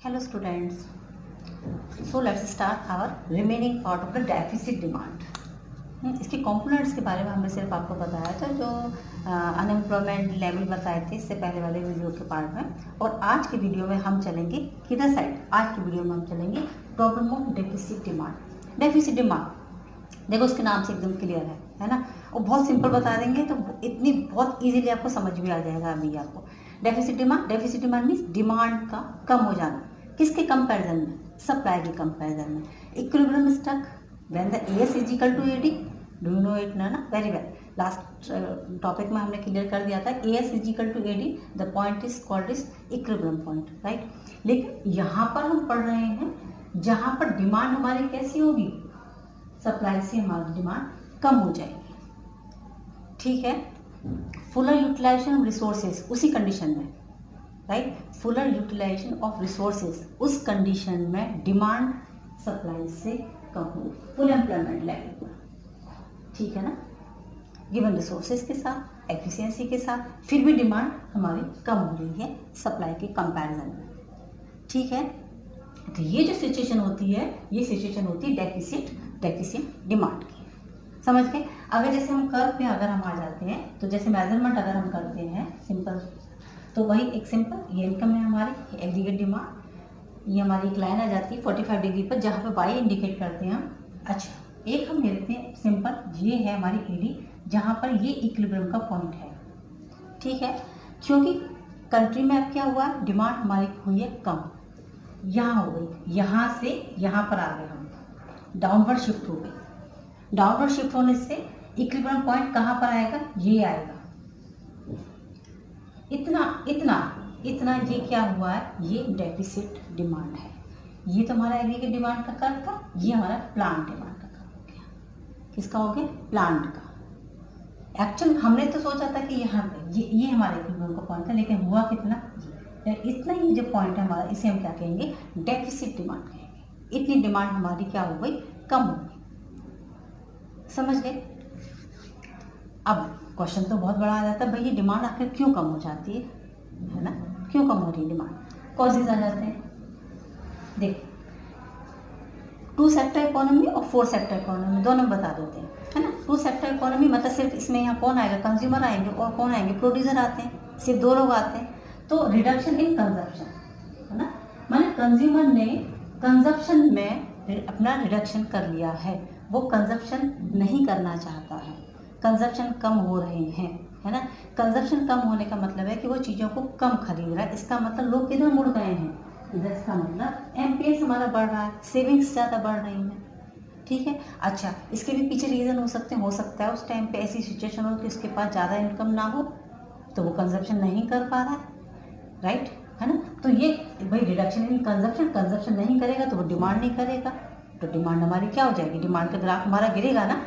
Hello students. So let's start our remaining part of the deficit demand. इसके components के बारे में हमने सिर्फ आपको बताया था, जो अनएम्प्लॉयमेंट लेवल बताए थे इससे पहले वाले वीडियो के पार्ट में। और आज की वीडियो में हम चलेंगे किधर साइड? आज की वीडियो में हम चलेंगे problem of deficit demand. Deficit demand देखो उसके नाम से एकदम क्लियर है ना, और बहुत सिंपल बता देंगे तो इतनी बहुत इजीली आपको समझ भी आ जाएगा अभी आपको। डेफिसिट डिमांड मीन्स डिमांड का कम हो जाना। किसके कंपैरिजन में? सप्लाई के कंपैरिजन में। Equilibrium stuck when the S is equal to AD. Do you know it ना? Very well. लास्ट टॉपिक में हमने क्लियर कर दिया था S is equal to AD, the point is called is equilibrium point, right. लेकिन यहाँ पर हम पढ़ रहे हैं जहाँ पर डिमांड हमारी कैसी होगी? सप्लाई से हमारी डिमांड कम हो जाएगी, ठीक है। फुलर यूटिलाइजेशन ऑफ रिसोर्सेज उसी कंडीशन में, right. Fuller utilization of resources उस कंडीशन में डिमांड सप्लाई से कम हो, फुल एम्प्लॉयमेंट लेवल पर, ठीक है ना। गिवन रिसोर्सेज के साथ, एफिशिएंसी के साथ, फिर भी डिमांड हमारी कम हो रही है सप्लाई के कंपैरिजन में, ठीक है। तो ये जो सिचुएशन होती है, ये सिचुएशन होती है डेफिसिट डिमांड की, समझ गए। अगर जैसे हम कर्व पे अगर हम आ जाते हैं तो जैसे मेजरमेंट अगर हम करते हैं सिंपल, तो वही एक सिंपल ये इनकम है हमारी एग्रीगेट डिमांड। ये हमारी एक लाइन आ जाती है 45 डिग्री पर जहाँ पे वाई इंडिकेट करते हैं हम। अच्छा, एक हम ले लेते हैं सिंपल, ये है हमारी एडी जहाँ पर ये इक्विलिब्रियम का पॉइंट है, ठीक है। क्योंकि कंट्री में अब क्या हुआ, डिमांड हमारी हुई है कम, यहाँ हो गई, यहाँ से यहाँ पर आ गए हम, डाउनवर्ड शिफ्ट हो गई। डाउनवर्ड शिफ्ट होने से इक्विलिब्रियम पॉइंट कहाँ पर आएगा? ये आएगा। इतना ये क्या हुआ है? ये डेफिसिट डिमांड है। ये तो हमारा एग्रीगेट डिमांड का कर्व था, ये हमारा प्लांट डिमांड का कर्व हो गया। किसका हो गया? प्लांट का। एक्चुअल हमने तो सोचा था कि यहाँ पे ये हमारा इक्विलिब्रियम का पॉइंट था, लेकिन हुआ कितना? इतना ही जो पॉइंट है हमारा, इसे हम क्या कहेंगे? डेफिसिट डिमांड कहेंगे। इतनी डिमांड हमारी क्या हो गई? कम हो गई, समझ गए। अब क्वेश्चन तो बहुत बड़ा आ जाता है, भाई ये डिमांड आखिर क्यों कम हो जाती है ना? क्यों कम हो रही है डिमांड? कॉजेज आ जाते हैं। देख, 2 सेक्टर इकोनॉमी और 4 सेक्टर इकोनॉमी दोनों बता देते हैं, है ना। 2 सेक्टर इकोनॉमी मतलब सिर्फ इसमें यहाँ कौन आएगा? कंज्यूमर आएंगे, और कौन आएंगे? प्रोड्यूसर आते हैं, सिर्फ 2 लोग आते हैं। तो रिडक्शन इन कंजप्शन, है ना, माने कंज्यूमर ने कंजप्शन में अपना रिडक्शन कर लिया है, वो कंजप्शन नहीं करना चाहता है, कंजप्शन कम हो रहे हैं, है ना। कंजप्शन कम होने का मतलब है कि वो चीज़ों को कम खरीद रहा है। इसका मतलब लोग किधर मुड़ गए हैं? इधर। इसका मतलब एमपीएस हमारा बढ़ रहा है, सेविंग्स ज़्यादा बढ़ रही हैं, ठीक है। अच्छा, इसके भी पीछे रीज़न हो सकते हैं, हो सकता है उस टाइम पे ऐसी सिचुएशन हो कि उसके पास ज़्यादा इनकम ना हो तो वो कंजप्शन नहीं कर पा रहा है, राइट, है ना। तो ये भाई रिडक्शन इन कंजप्शन नहीं करेगा तो वो डिमांड नहीं करेगा, तो डिमांड हमारी क्या हो जाएगी? डिमांड का ग्राफ हमारा गिरेगा ना।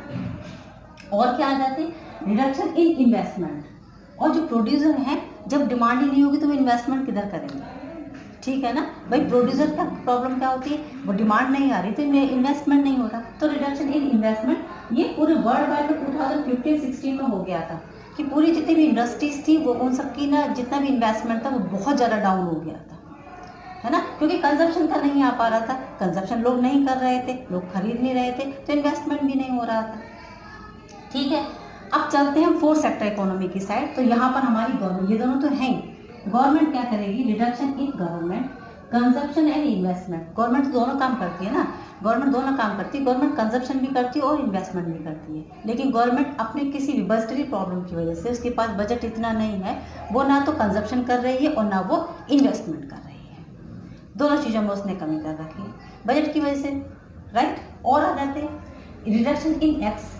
और क्या आ जाते हैं? Reduction in investment. और जो प्रोड्यूसर हैं, जब डिमांड ही नहीं होगी तो वो इन्वेस्टमेंट किधर करेंगे? ठीक है ना भाई। प्रोड्यूसर का प्रॉब्लम क्या होती है? वो डिमांड नहीं आ रही तो इन्वेस्टमेंट नहीं हो रहा, तो रिडक्शन इन इन्वेस्टमेंट। ये पूरे वर्ल्ड वाइड में 2015-16 में हो गया था कि पूरी जितनी भी इंडस्ट्रीज थी वो उन सबकी ना जितना भी इन्वेस्टमेंट था वो बहुत ज़्यादा डाउन हो गया था, है ना। क्योंकि कंजप्शन का नहीं आ पा रहा था, कंजप्शन लोग नहीं कर रहे थे, लोग खरीद नहीं रहे थे, तो इन्वेस्टमेंट भी नहीं हो रहा था, ठीक है। अब चलते हैं 4 सेक्टर इकोनॉमी की साइड। तो यहाँ पर हमारी गवर्नमेंट, ये दोनों तो हैं। गवर्नमेंट क्या करेगी? Reduction in government consumption and investment. Government तो दोनों काम करती है ना, गवर्नमेंट दोनों काम करती है। गवर्नमेंट कंजप्शन भी करती है और इन्वेस्टमेंट भी करती है, लेकिन गवर्नमेंट अपने किसी भी बजटरी प्रॉब्लम की वजह से, उसके पास बजट इतना नहीं है, वो ना तो कंजप्शन कर रही है और ना वो इन्वेस्टमेंट कर रही है। दोनों चीज़ों में उसने कमी कर रखी है बजट की वजह से, राइट। और आ जाते हैं रिडक्शन इन एक्स।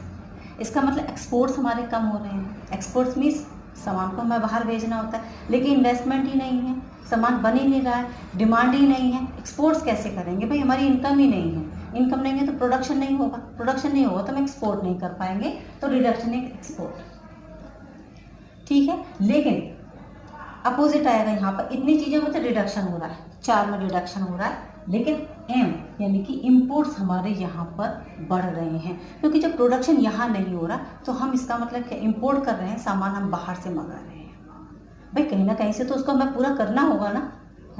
इसका मतलब एक्सपोर्ट्स हमारे कम हो रहे हैं। एक्सपोर्ट्स मीन्स सामान को हमें बाहर भेजना होता है, लेकिन इन्वेस्टमेंट ही नहीं है, सामान बन ही नहीं रहा है, डिमांड ही नहीं है, एक्सपोर्ट्स कैसे करेंगे भाई? हमारी इनकम ही नहीं है, इनकम नहीं है तो प्रोडक्शन नहीं होगा, प्रोडक्शन नहीं होगा तो हम एक्सपोर्ट नहीं कर पाएंगे, तो रिडक्शन इन एक्सपोर्ट, ठीक है। लेकिन अपोजिट आएगा, यहाँ पर इतनी चीज़ों में तो रिडक्शन हो रहा है, 4 में रिडक्शन हो रहा है, लेकिन एम यानी कि इंपोर्ट्स हमारे यहाँ पर बढ़ रहे हैं, क्योंकि जब प्रोडक्शन यहाँ नहीं हो रहा तो हम इसका मतलब क्या? इंपोर्ट कर रहे हैं, सामान हम बाहर से मंगा रहे हैं। भाई कहीं ना कहीं से तो उसको हमें पूरा करना होगा ना,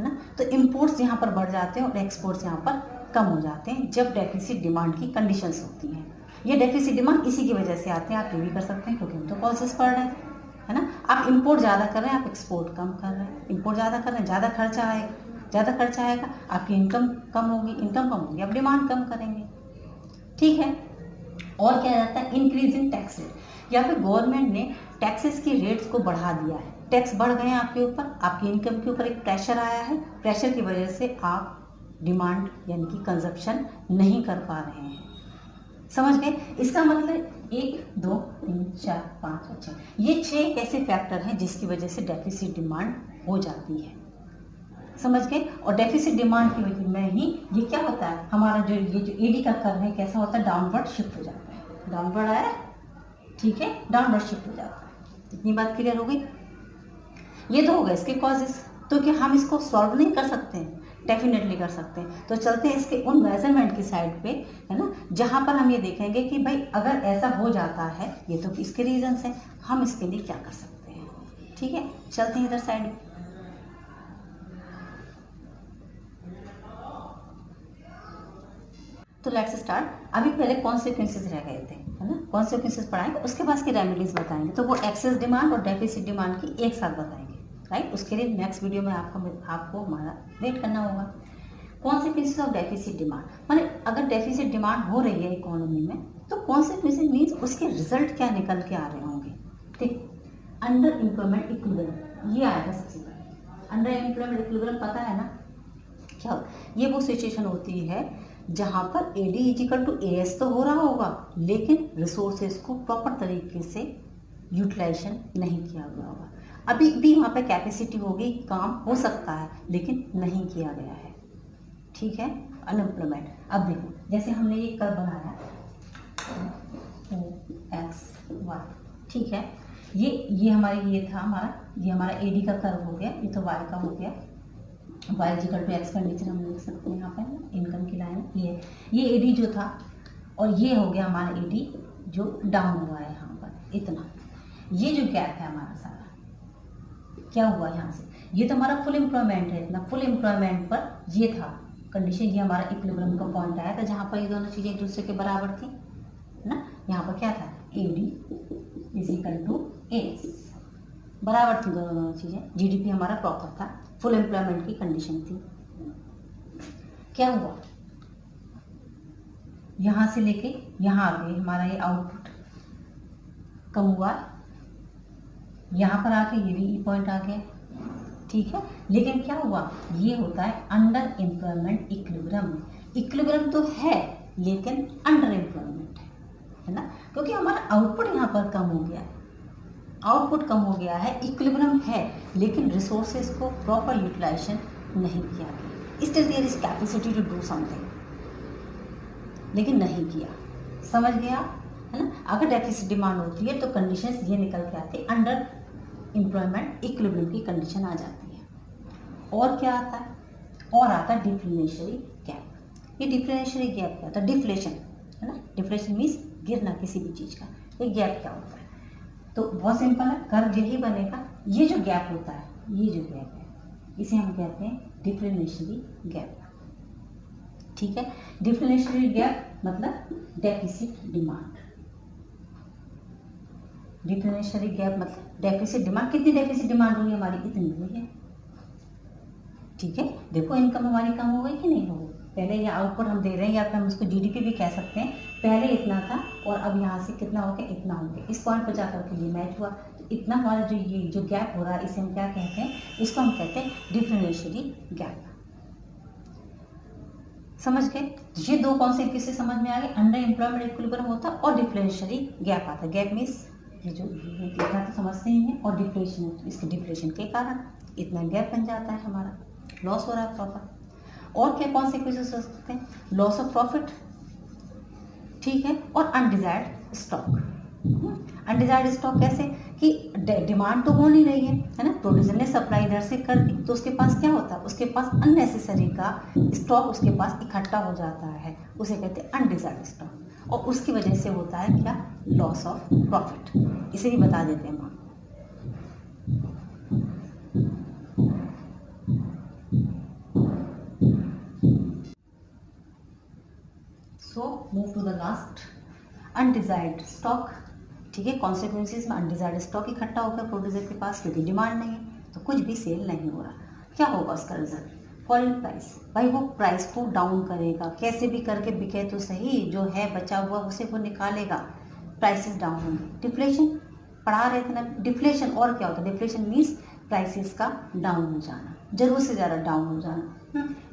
है ना। तो इम्पोर्ट्स यहाँ पर बढ़ जाते हैं और एक्सपोर्ट्स यहाँ पर कम हो जाते हैं जब डेफिसिट डिमांड की कंडीशंस होती हैं। ये डेफिसिट डिमांड इसी की वजह से आते हैं, आप ये भी कर सकते हैं क्योंकि हम तो पॉलिसीज पढ़ रहे हैं, है ना। आप इंपोर्ट ज़्यादा कर रहे हैं, आप एक्सपोर्ट कम कर रहे हैं। इंपोर्ट ज़्यादा कर रहे हैं, ज़्यादा खर्चा आएगा, आपकी इनकम कम होगी, आप डिमांड कम करेंगे, ठीक है। और क्या रहता है, इंक्रीज इन टैक्स रेट, या फिर गवर्नमेंट ने टैक्सेस की रेट्स को बढ़ा दिया है, टैक्स बढ़ गए हैं आपके ऊपर, आपकी इनकम के ऊपर एक प्रेशर आया है, प्रेशर की वजह से आप डिमांड यानी कि कंजप्शन नहीं कर पा रहे हैं। समझ गए? इसका मतलब 1 2 3 4 5 और 6, ये 6 एक ऐसे फैक्टर हैं जिसकी वजह से डेफिसिट डिमांड हो जाती है। समझ गए? और डेफिसिट डिमांड की वजह में ही ये क्या होता है, हमारा जो एडी का कर्व है कैसा होता है, डाउनवर्ड शिफ्ट हो जाता है। डाउनवर्ड आया, ठीक है, डाउनवर्ड शिफ्ट हो जाता है। इतनी बात क्लियर हो गई? ये तो हो गए इसके कॉजेस। तो क्या हम इसको सॉल्व नहीं कर सकते हैं? डेफिनेटली कर सकते हैं। तो चलते हैं इसके उन मेजरमेंट की साइड पे, है ना, जहां पर हम ये देखेंगे कि भाई अगर ऐसा हो जाता है, ये तो इसके रीजंस हैं, हम इसके लिए क्या कर सकते हैं। ठीक है, चलते हैं इधर साइड। तो लेट्स स्टार्ट। अभी पहले कॉन्सिक्वेंसेस रह गए थे, है ना, कॉन्सिक्वेंसेस पढ़ाएंगे, उसके बाद की रेमेडीज बताएंगे। तो वो एक्सेस डिमांड और डेफिसिट डिमांड की एक साथ बताएंगे, राइट। उसके लिए नेक्स्ट वीडियो में आपको हमारा वेट करना होगा। कॉन्सिक्वेंसेस ऑफ डेफिसिट डिमांड, माने अगर डेफिसिट डिमांड हो रही है इकोनॉमी में, तो कॉन्सिक्वेंसेस मीन्स उसके रिजल्ट क्या निकल के आ रहे होंगे। ठीक, अंडर एम्प्लॉयमेंट इक्विलिब्रियम, ये आएगा सबसे पहले। अंडर एम्प्लॉयमेंट इक्विलिब्रियम पता है ना क्या, ये वो सिचुएशन होती है जहां पर एडी इजिकल टू एएस तो हो रहा होगा, लेकिन रिसोर्सेज को प्रॉपर तरीके से यूटिलाइजेशन नहीं किया गया होगा। अभी भी वहाँ पे कैपेसिटी होगी, काम हो सकता है, लेकिन नहीं किया गया है। ठीक है, अनएम्प्लॉयमेंट। अब देखो, जैसे हमने ये कर्व बनाया एक्स वाई, ठीक है, ये हमारा एडी का कर्व हो गया, ये तो वाई का हो गया। वाई इक्वल टू एक्स का नेचर हम लिख सकते हैं यहाँ पर, इनकम की लाइन ये एडी जो था, और ये हो गया हमारा एडी जो डाउन हुआ है यहाँ पर इतना। ये जो गैप है हमारा सारा क्या हुआ यहाँ से, ये तो हमारा फुल एम्प्लॉयमेंट है इतना। फुल एम्प्लॉयमेंट पर ये था कंडीशन, ये हमारा इक्विलिब्रियम का पॉइंट आया था जहाँ पर ये दोनों चीज़ें एक दूसरे के बराबर थी, है ना। यहाँ पर क्या था, AD is equal to S, बराबर थी दोनों चीज़ें। जीडीपी हमारा प्रॉपर था, फुल एम्प्लॉयमेंट की कंडीशन थी। क्या हुआ, यहाँ से लेके यहाँ आ गए, हमारा ये आउटपुट कम हुआ, यहाँ पर आके ये भी पॉइंट आ गया, ठीक है। लेकिन क्या हुआ, ये होता है अंडर एम्प्लॉयमेंट इक्विलिब्रियम। इक्विलिब्रियम तो है लेकिन अंडर एम्प्लॉयमेंट है ना, क्योंकि हमारा आउटपुट यहाँ पर कम हो गया है, आउटपुट कम हो गया है। इक्विलिब्रियम है लेकिन रिसोर्सेज को प्रॉपर यूटिलाइजेशन नहीं किया गया। Still there is capacity to do something, लेकिन नहीं किया। समझ गया, है ना। अगर डेफिसिट डिमांड होती है तो कंडीशंस ये निकल के आती है, अंडर एम्प्लॉयमेंट इक्विलिब्रियम की कंडीशन आ जाती है। और क्या आता है, और आता है डिफ्लेशनरी गैप। ये डिफ्लेशनरी गैप क्या होता है, डिफ्लेशन, है ना। डिफ्लेशन मीन्स गिरना किसी भी चीज़ का। ये गैप क्या होता है, तो बहुत सिंपल है, कर्व यही बनेगा। ये जो गैप होता है, ये जो गैप है, इसे हम कहते हैं डिफ्लेशनरी गैप, ठीक है। डिफ्लेशनरी गैप मतलब डेफिसिट डिमांड। डिफ्लेशनरी गैप मतलब डेफिसिट डिमांड। कितनी डेफिसिट डिमांड हुई हमारी, इतनी हुई है, ठीक है। देखो इनकम हमारी कम हो गई कि नहीं हो गई। पहले ये आउटपुट हम दे रहे हैं, या फिर हम उसको जीडीपी भी कह सकते हैं। पहले इतना था और अब यहाँ से कितना हो गया, इतना हो गया। इस पॉइंट पर जाकर के ये मैच हुआ, तो इतना हमारा जो गैप हो रहा है, इसे हम क्या कहते हैं, इसको हम कहते हैं डिफ्लेशनरी गैप। समझ गए, ये दो कॉन्सेप्ट किससे समझ में आ गए, अंडर एम्प्लॉयमेंट इक्विलिब्रियम होता है और डिफ्लेशनरी गैप आता है। गैप मीन्स ये जो लिखना तो समझते ही हैं, और डिफ्लेशन, इसके डिफ्लेशन के कारण इतना गैप बन जाता है, हमारा लॉस हो रहा है प्रॉफिट। और क्या कॉन्सिक्वेंसेस हो सकते हैं, लॉस ऑफ प्रॉफिट, ठीक है, और अनडिजायर्ड स्टॉक। अनडिजायर्ड स्टॉक कैसे, कि डिमांड तो हो नहीं रही है ना, प्रोड्यूसर ने सप्लाई इधर से कर दी, तो उसके पास क्या होता है, उसके पास अननेसेसरी का स्टॉक उसके पास इकट्ठा हो जाता है, उसे कहते हैं अनडिजायर्ड स्टॉक। और उसकी वजह से होता है क्या, लॉस ऑफ प्रॉफिट। इसे भी बता देते हैं हम। Move to the last, undesired stock. ठीक है, कॉन्सिक्वेंसेज में अनडिजायर्ड स्टॉक इकट्ठा होकर प्रोड्यूसर के पास, क्योंकि डिमांड नहीं है तो कुछ भी सेल नहीं हो रहा। क्या होगा उसका रिजल्ट? Falling price. भाई वो प्राइस को डाउन करेगा, कैसे भी करके बिके तो सही, जो है बचा हुआ उसे वो निकालेगा, प्राइसेस डाउन होंगे। डिफ्लेशन पढ़ा रहे थे ना, डिफ्लेशन और क्या होता है? डिफ्लेशन मीन्स प्राइसेस का डाउन हो जाना, जरूरत से ज़्यादा डाउन हो जाना।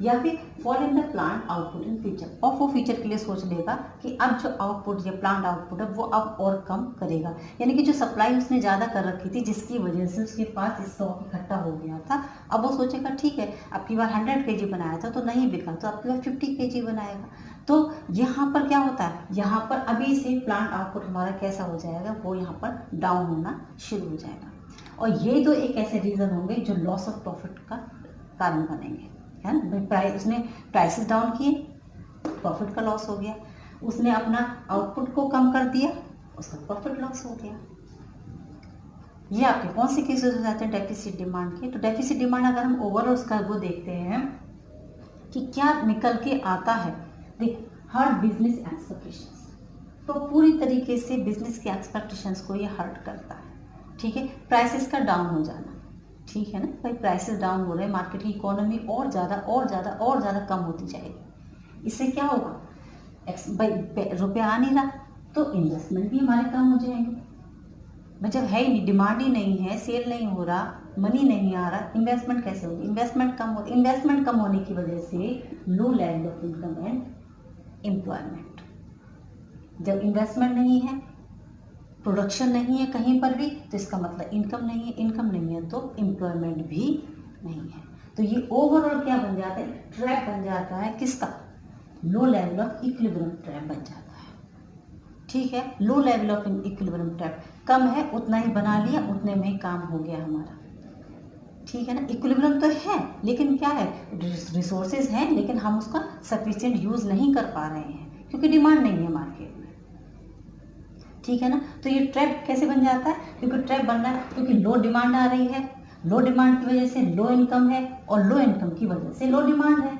या फिर fall in the plant output in future, और वो फ्यूचर के लिए सोच लेगा कि अब जो आउटपुट या प्लांट आउटपुट है वो अब और कम करेगा, यानी कि जो सप्लाई उसने ज़्यादा कर रखी थी जिसकी वजह से उसके पास स्टॉक इकट्ठा हो गया था, अब वो सोचेगा ठीक है अब की बार 100 kg बनाया था तो नहीं बिका, तो अब की बार 50 kg बनाएगा। तो यहाँ पर क्या होता है, यहाँ पर अभी से प्लांट आउटपुट हमारा कैसा हो जाएगा, वो यहाँ पर डाउन होना शुरू हो जाएगा। और ये तो एक ऐसे रीज़न होंगे जो लॉस ऑफ प्रॉफिट का कारण बनेंगे, है ना। प्राइस, उसने प्राइसेस डाउन किए, प्रॉफिट का लॉस हो गया, उसने अपना आउटपुट को कम कर दिया, उसका प्रॉफिट लॉस हो गया। ये आपके कौन से केसेस हो जाते हैं डेफिसिट डिमांड के? तो डेफिसिट डिमांड अगर हम ओवरऑल उसका वो देखते हैं कि क्या निकल के आता है, देख हर बिजनेस एक्सपेक्टेशंस, तो पूरी तरीके से बिजनेस के एक्सपेक्टेशंस को ये हर्ट करता है। ठीक है, प्राइसेस का डाउन हो जाना, ठीक है ना भाई, प्राइसेस डाउन हो रहे हैं, मार्केट की इकोनॉमी और ज़्यादा कम होती जाएगी। इससे क्या होगा, भाई रुपया आ नहीं रहा तो इन्वेस्टमेंट भी हमारे कम हो जाएंगे। भाई जब है ही नहीं, डिमांड ही नहीं है, सेल नहीं हो रहा, मनी नहीं आ रहा, इन्वेस्टमेंट कैसे होगी? इन्वेस्टमेंट कम होने की वजह से लो level of income and employment. जब इन्वेस्टमेंट नहीं है, प्रोडक्शन नहीं है कहीं पर भी, तो इसका मतलब इनकम नहीं है, इनकम नहीं है तो एम्प्लॉयमेंट भी नहीं है। तो ये ओवरऑल क्या बन जाता है, ट्रैप बन जाता है, किसका? Low level of equilibrium trap बन जाता है। ठीक है, low level of equilibrium trap, कम है उतना ही बना लिया, उतने में ही काम हो गया हमारा। ठीक है ना, इक्विलिब्रियम तो है लेकिन क्या है, रिसोर्सेज हैं लेकिन हम उसका सफिशिएंट यूज नहीं कर पा रहे हैं क्योंकि डिमांड नहीं है मार्केट में। ठीक है ना, तो ये ट्रैप कैसे बन जाता है? क्योंकि ट्रैप बन रहा है क्योंकि लो डिमांड आ रही है, लो डिमांड की वजह से लो इनकम है, और लो इनकम की वजह से लो डिमांड है।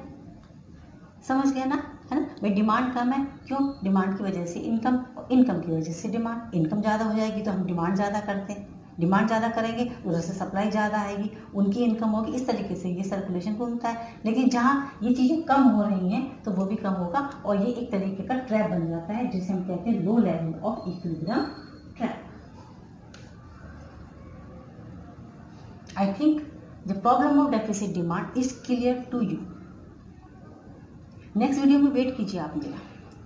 समझ गया ना, है ना भाई, डिमांड कम है, क्यों? डिमांड की वजह से इनकम, इनकम की वजह से डिमांड, इनकम ज़्यादा हो जाएगी तो हम डिमांड ज़्यादा करते हैं, डिमांड ज़्यादा करेंगे उधर से सप्लाई ज़्यादा आएगी, उनकी इनकम होगी, इस तरीके से ये सर्कुलेशन घूमता है। लेकिन जहाँ ये चीज़ें कम हो रही हैं तो वो भी कम होगा, और ये एक तरीके का ट्रैप बन जाता है जिसे हम कहते हैं low level of equilibrium trap. I think the problem of deficit demand is clear to you. Next video में वेट कीजिए आप मेरा,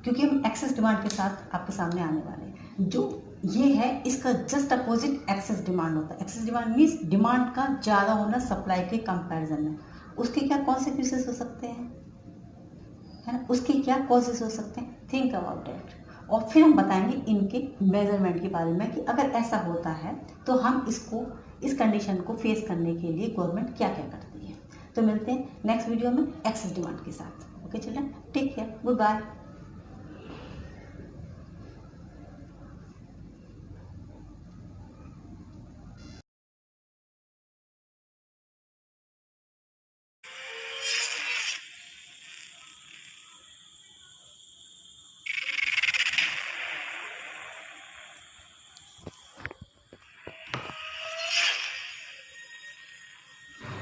क्योंकि हम एक्सेस डिमांड के साथ आपके सामने आने वाले हैं। जो ये है इसका जस्ट अपोजिट एक्सेस डिमांड होता है। एक्सेस डिमांड मीन्स डिमांड का ज़्यादा होना सप्लाई के कंपैरिजन में, उसके क्या कॉन्सिक्वेंसेस हो सकते हैं, है ना, उसके क्या कॉजेस हो सकते हैं, थिंक अबाउट इट। और फिर हम बताएंगे इनके मेजरमेंट के बारे में कि अगर ऐसा होता है तो हम इसको, इस कंडीशन को फेस करने के लिए गवर्नमेंट क्या क्या करती है। तो मिलते हैं नेक्स्ट वीडियो में एक्सेस डिमांड के साथ। Okay children, take care, good bye.